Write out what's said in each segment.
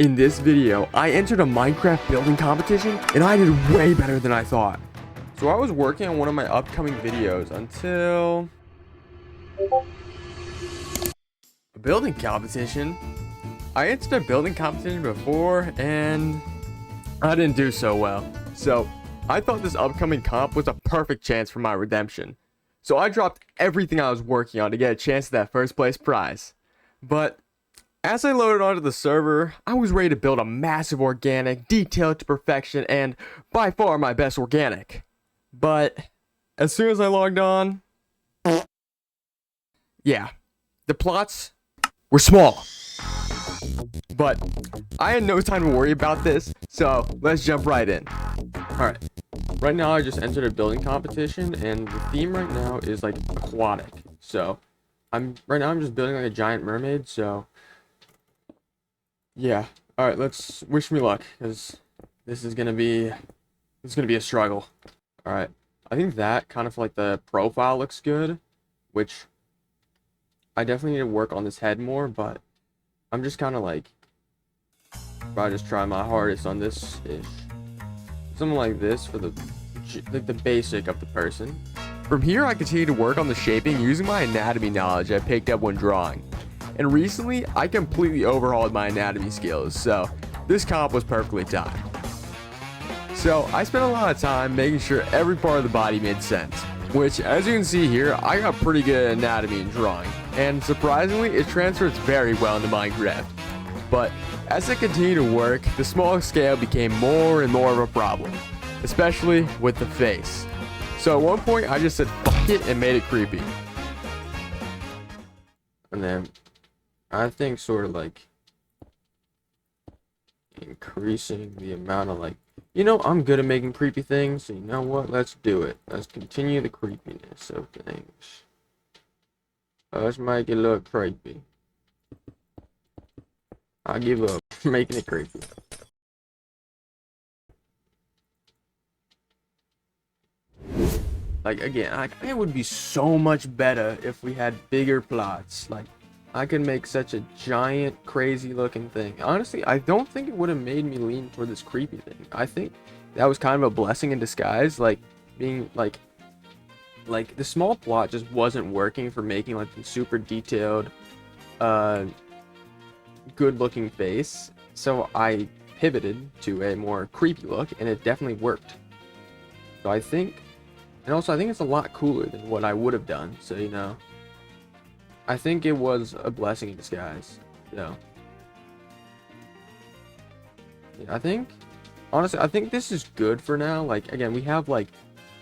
In this video, I entered a Minecraft building competition, and I did way better than I thought. So I was working on one of my upcoming videos until a building competition. I entered a building competition before, and I didn't do so well. So I thought this upcoming comp was a perfect chance for my redemption. So I dropped everything I was working on to get a chance at that first place prize. But as I loaded onto the server, I was ready to build a massive organic, detailed to perfection, and by far my best organic. But as soon as I logged on, yeah, the plots were small. But I had no time to worry about this, so let's jump right in. Alright, right now I just entered a building competition, and the theme right now is like aquatic. So right now I'm just building like a giant mermaid, so yeah. Alright, let's wish me luck, because this is gonna be a struggle. Alright. I think that kind of like the profile looks good, which I definitely need to work on this head more, but I'm just kind of like probably just try my hardest on this ish. Something like this for the basic of the person. From here I continue to work on the shaping using my anatomy knowledge I picked up when drawing. And recently, I completely overhauled my anatomy skills, so this comp was perfectly timed. So, I spent a lot of time making sure every part of the body made sense, which, as you can see here, I got pretty good at anatomy and drawing, and surprisingly, it transfers very well into Minecraft. But, as I continued to work, the small scale became more and more of a problem, especially with the face. So at one point, I just said fuck it and made it creepy. And then I think sort of like increasing the amount of like, I'm good at making creepy things, so you know what, let's do it. Let's continue the creepiness of things. Let's make it look creepy. I give up making it creepy. Like, again, it would be so much better if we had bigger plots. Like, I could make such a giant, crazy looking thing. Honestly, I don't think it would have made me lean toward this creepy thing. I think that was kind of a blessing in disguise. Like, being, like the small plot just wasn't working for making, like, the super detailed, good looking face. So I pivoted to a more creepy look, and it definitely worked. So I think, and also I think it's a lot cooler than what I would have done. So, I think it was a blessing in disguise. So, yeah, honestly, I think this is good for now. Like, again, we have like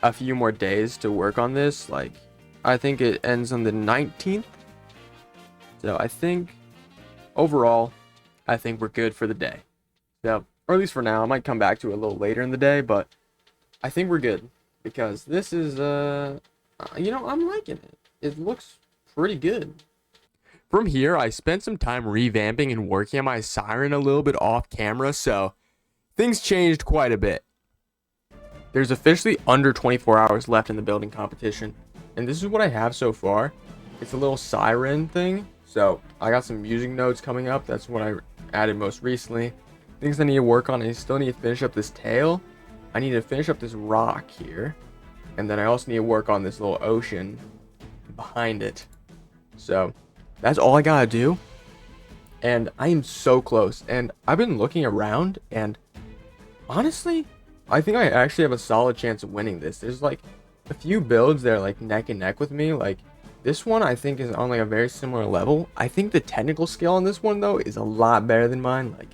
a few more days to work on this. Like, I think it ends on the 19th. So I think overall, I think we're good for the day. So, or at least for now. I might come back to it a little later in the day, but I think we're good because this is, I'm liking it. It looks pretty good. From here, I spent some time revamping and working on my siren a little bit off camera, so things changed quite a bit. There's officially under 24 hours left in the building competition, and this is what I have so far. It's a little siren thing, so I got some music notes coming up. That's what I added most recently. Things I need to work on, I still need to finish up this tail. I need to finish up this rock here, and then I also need to work on this little ocean behind it. So that's all I gotta do, and I am so close. And I've been looking around, and honestly, I think I actually have a solid chance of winning this. There's like a few builds that are like neck and neck with me. Like this one I think is on like a very similar level. I think the technical skill on this one though is a lot better than mine. Like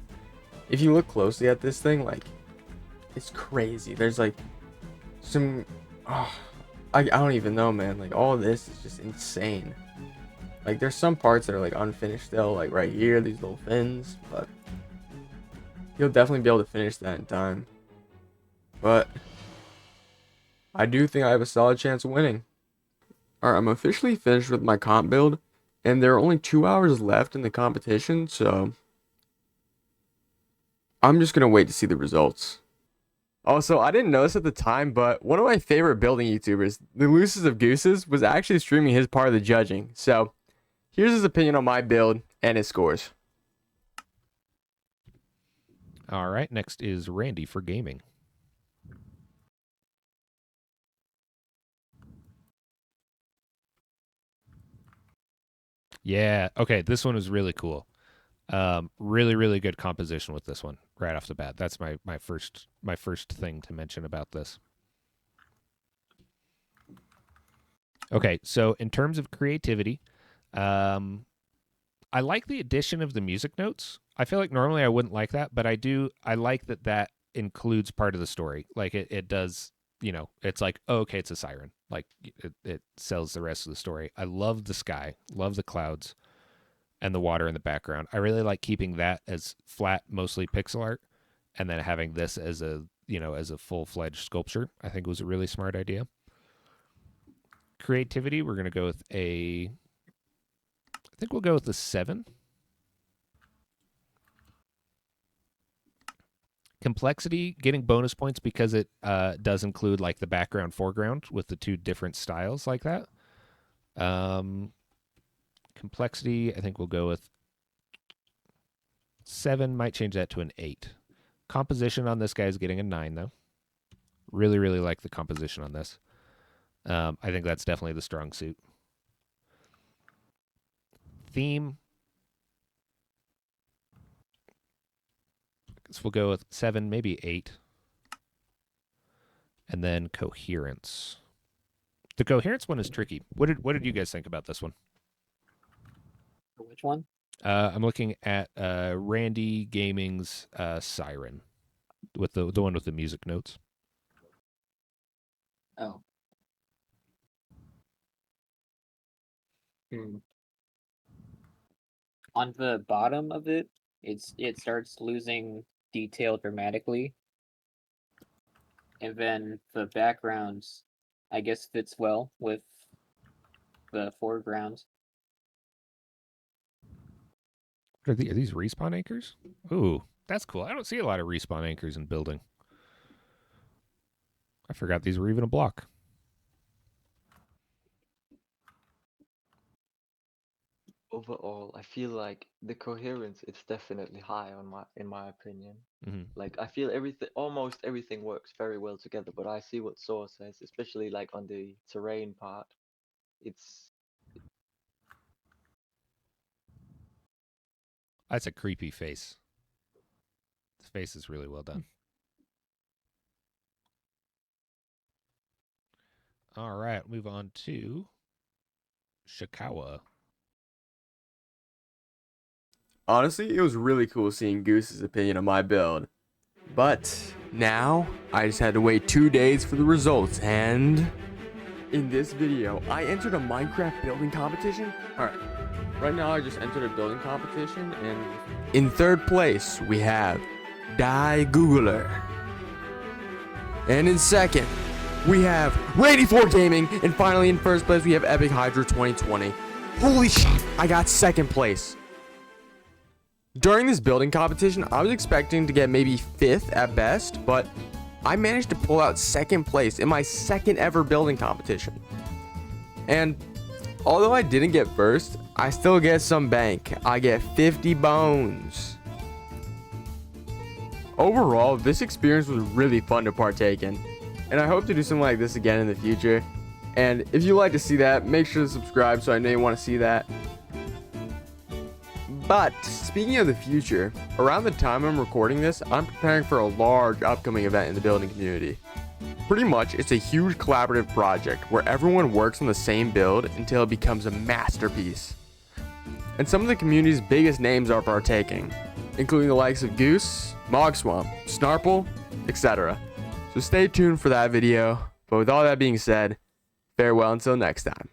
if you look closely at this thing, like it's crazy. There's like some I don't even know, man. Like all of this is just insane. Like there's some parts that are like unfinished still, like right here, these little fins, but you'll definitely be able to finish that in time. But I do think I have a solid chance of winning. Alright, I'm officially finished with my comp build, and there are only 2 hours left in the competition, so I'm just gonna wait to see the results. Also, I didn't notice at the time, but one of my favorite building YouTubers, TheLoosestOfGooses, was actually streaming his part of the judging. So, here's his opinion on my build and his scores. All right, next is Randy for gaming. Yeah, okay, this one is really cool. Really good composition with this one right off the bat. That's my first thing to mention about this. Okay, so in terms of creativity, um, I like the addition of the music notes. I feel like normally I wouldn't like that, but I do. I like that that includes part of the story. Like it does. It's like, oh, okay, it's a siren. Like it sells the rest of the story. I love the sky, love the clouds, and the water in the background. I really like keeping that as flat, mostly pixel art, and then having this as a full fledged sculpture. I think was a really smart idea. Creativity, we're gonna go with a. I think we'll go with a 7. Complexity, getting bonus points because it does include like the background foreground with the two different styles like that. Complexity, I think we'll go with 7. Might change that to an 8. Composition on this guy is getting a 9 though. Really like the composition on this. I think that's definitely the strong suit. Theme, so we'll go with 7, maybe 8. And then coherence. The coherence one is tricky. What did you guys think about this one? Which one? I'm looking at Randy Gaming's Siren with the one with the music notes. Oh. On the bottom of it, it starts losing detail dramatically, and then the backgrounds, I guess, fits well with the foreground. Are these respawn anchors? Ooh, that's cool. I don't see a lot of respawn anchors in building. I forgot these were even a block. Overall, I feel like the coherence it's definitely high on in my opinion. Mm-hmm. Like I feel almost everything works very well together, but I see what Saw says, especially like on the terrain part. It's That's a creepy face. The face is really well done. All right, move on to Shikawa. Honestly, it was really cool seeing Goose's opinion on my build. But now, I just had to wait 2 days for the results, and in this video, I entered a Minecraft building competition. Alright, right now I just entered a building competition, and in third place, we have Die Googler. And in second, we have Randy4 Gaming, and finally in first place, we have Epic Hydra 2020. Holy shit, I got second place. During this building competition, I was expecting to get maybe 5th at best, but I managed to pull out second place in my second ever building competition. And although I didn't get first, I still get some bank. I get 50 bones. Overall, this experience was really fun to partake in, and I hope to do something like this again in the future. And if you'd like to see that, make sure to subscribe so I know you want to see that. But speaking of the future, around the time I'm recording this, I'm preparing for a large upcoming event in the building community. Pretty much, it's a huge collaborative project where everyone works on the same build until it becomes a masterpiece. And some of the community's biggest names are partaking, including the likes of Goose, Mogswamp, Snarple, etc. So stay tuned for that video. But with all that being said, farewell until next time.